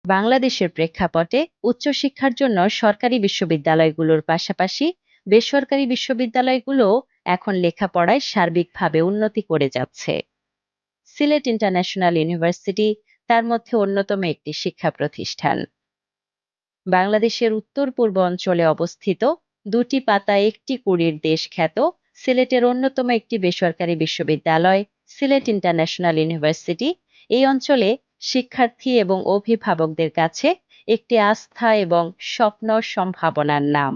বাংলাদেশের প্রেক্ষাপটে উচ্চশিক্ষার জন্য সরকারি বিশ্ববিদ্যালয়গুলোর পাশাপাশি বেসরকারি বিশ্ববিদ্যালয়গুলো এখন লেখাপড়ায় সার্বিকভাবে উন্নতি করে যাচ্ছে। সিলেট ইন্টারন্যাশনাল ইউনিভার্সিটি তার মধ্যে অন্যতম একটি শিক্ষা প্রতিষ্ঠান। বাংলাদেশের উত্তর পূর্ব অঞ্চলে অবস্থিত দুটি পাতা একটি কুড়ির দেশ খ্যাত সিলেটের অন্যতম একটি বেসরকারি বিশ্ববিদ্যালয় সিলেট ইন্টারন্যাশনাল ইউনিভার্সিটি এই অঞ্চলে শিক্ষার্থী এবং অভিভাবকদের কাছে একটি আস্থা এবং স্বপ্ন সম্ভাবনার নাম।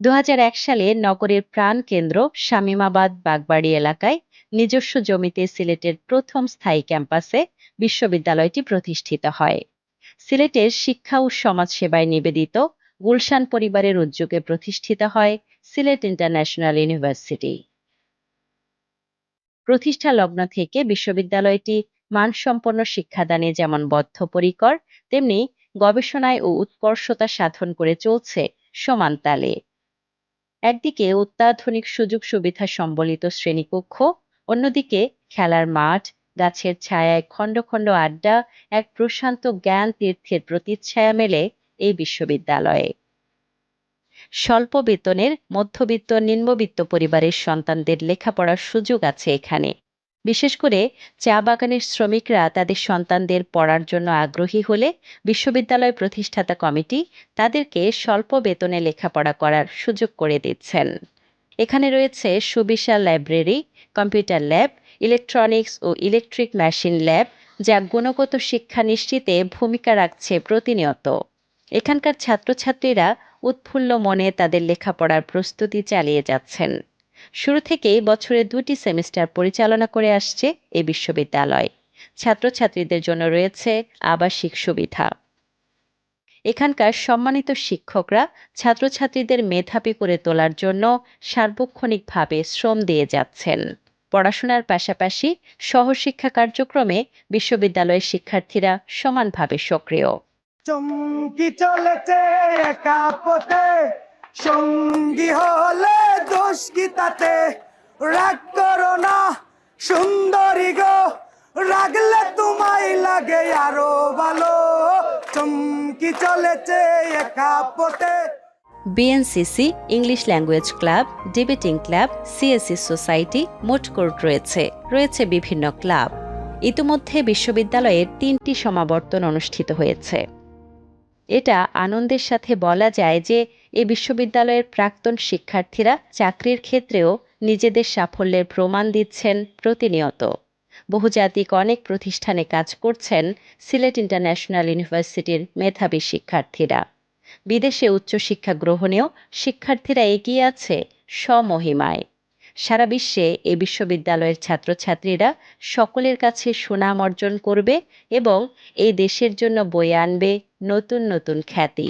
২০০১ সালে নগরের প্রাণকেন্দ্র শামীমাবাদ বাগবাড়ি এলাকায় নিজস্ব জমিতে সিলেটের প্রথম স্থায়ী ক্যাম্পাসে বিশ্ববিদ্যালয়টি প্রতিষ্ঠিত হয়। সিলেটের শিক্ষা ও সমাজসেবায় নিবেদিত গুলশান পরিবারের উদ্যোগে প্রতিষ্ঠিত হয় সিলেট ইন্টারন্যাশনাল ইউনিভার্সিটি। প্রতিষ্ঠা লগ্ন থেকে বিশ্ববিদ্যালয়টি মানসম্পন্ন শিক্ষাদানে যেমন বদ্ধপরিকর, তেমনি গবেষণায় ও উৎকর্ষতা সাধন করে চলছে সমান তালে। একদিকে অত্যাধুনিক সুযোগ সুবিধা সম্বলিত শ্রেণীকক্ষ, অন্যদিকে খেলার মাঠ, গাছের ছায়ায় খণ্ড খণ্ড আড্ডা, এক প্রশান্ত জ্ঞান তীর্থের প্রতিচ্ছায়া মেলে এই বিশ্ববিদ্যালয়ে। স্বল্প বেতনের মধ্যবিত্ত নিম্নবিত্ত পরিবারের সন্তানদের লেখাপড়ার সুযোগ আছে এখানে। বিশেষ করে চা বাগানের শ্রমিকরা তাদের সন্তানদের পড়ার জন্য আগ্রহী হলে বিশ্ববিদ্যালয় প্রতিষ্ঠাতা কমিটি তাদেরকে স্বল্প বেতনে লেখাপড়া করার সুযোগ করে দিচ্ছেন। এখানে রয়েছে সুবিশাল লাইব্রেরি, কম্পিউটার ল্যাব, ইলেকট্রনিক্স ও ইলেকট্রিক মেশিন ল্যাব, যা গুণগত শিক্ষা নিশ্চিতে ভূমিকা রাখছে প্রতিনিয়ত। এখানকার ছাত্রছাত্রীরা উৎফুল্ল মনে তাদের লেখাপড়ার প্রস্তুতি চালিয়ে যাচ্ছেন। শুরু থেকেই বছরে ২টি সেমিস্টার পরিচালনা করে আসছে এই বিশ্ববিদ্যালয়। ছাত্রছাত্রীদের জন্য রয়েছে আবাসিক সুবিধা। এখানকার সম্মানিত শিক্ষকরা ছাত্রছাত্রীদের মেধাবী করে তোলার জন্য সার্বক্ষণিকভাবে শ্রম দিয়ে যাচ্ছেন। পড়াশোনার পাশাপাশি সহশিক্ষা কার্যক্রমে বিশ্ববিদ্যালয়ের শিক্ষার্থীরা সমানভাবে সক্রিয়। চমকি চলেছে একা পথে, সঙ্গী হলে দোষ কি তাতে? রাগ করো না সুন্দরী গো, রাগলে তোমায় লাগে আরো ভালো। চমকি চলেছে একা পথে। BNCC, English language club, debating club, CSC society, মোট কোর্ট রয়েছে বিভিন্ন ক্লাব। ইতিমধ্যে বিশ্ববিদ্যালয়ের ৩টি সমাবর্তন অনুষ্ঠিত হয়েছে। এটা আনন্দের সাথে বলা যায় যে এই বিশ্ববিদ্যালয়ের প্রাক্তন শিক্ষার্থীরা চাকরির ক্ষেত্রেও নিজেদের সাফল্যের প্রমাণ দিচ্ছেন প্রতিনিয়ত। বহুজাতিক অনেক প্রতিষ্ঠানে কাজ করছেন সিলেট ইন্টারন্যাশনাল ইউনিভার্সিটির মেধাবী শিক্ষার্থীরা। বিদেশে উচ্চশিক্ষা গ্রহণেও শিক্ষার্থীরা এগিয়ে আছে স্বমহিমায়। সারা বিশ্বে এই বিশ্ববিদ্যালয়ের ছাত্রছাত্রীরা সকলের কাছে সুনাম অর্জন করবে এবং এই দেশের জন্য বয়ে আনবে নতুন নতুন খ্যাতি।